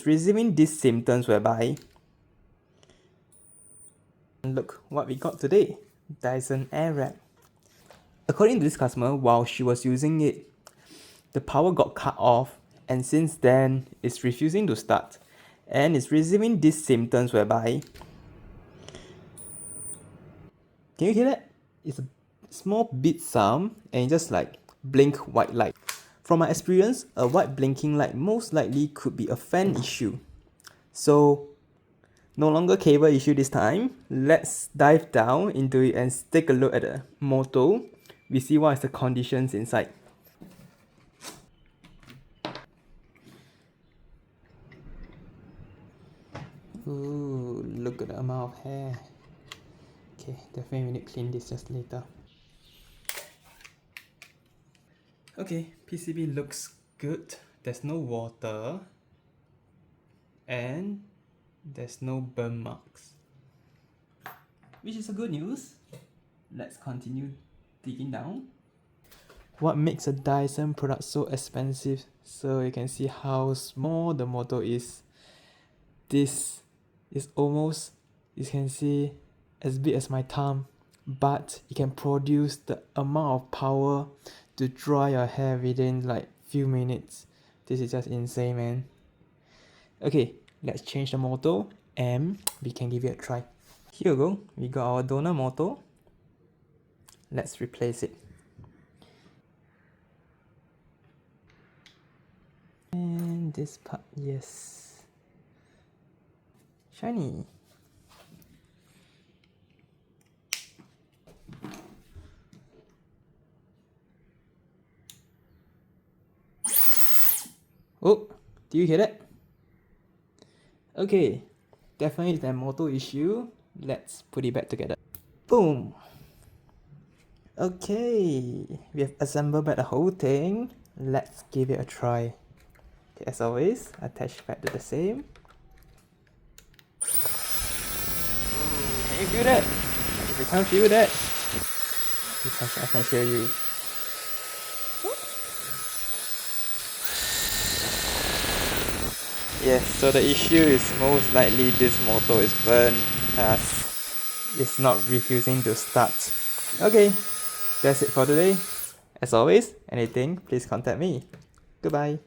receiving these symptoms whereby, look what we got today, Dyson Airwrap. According to this customer, while she was using it, the power got cut off, and since then it's refusing to start, and it's receiving these symptoms whereby, can you hear that? It's a small beep sound and it just like blink white light. From my experience, a white blinking light most likely could be a fan issue. So no longer cable issue this time. Let's dive down into it and take a look at the motor. We see what is the conditions inside. Ooh, look at the amount of hair. Okay, definitely we need to clean this just later. Okay, PCB looks good. There's no water and there's no burn marks, which is a good news. Let's continue digging down. What makes a Dyson product so expensive? So you can see how small the motor is. This is almost, you can see, as big as my thumb, but it can produce the amount of power to dry your hair within like few minutes. This is just insane, man. Okay, let's change the motor and we can give it a try. Here we go, we got our donor motor. Let's replace it. And this part, yes. Shiny. Oh, do you hear that? Okay, definitely it's a motor issue. Let's put it back together. Boom! Okay, we have assembled back the whole thing. Let's give it a try. Okay, as always, attach back to the same. Can you feel that? If you can't feel that, I can show you. Yes, so the issue is most likely this motor is burned as it's not refusing to start. Okay, that's it for today. As always, anything, please contact me. Goodbye.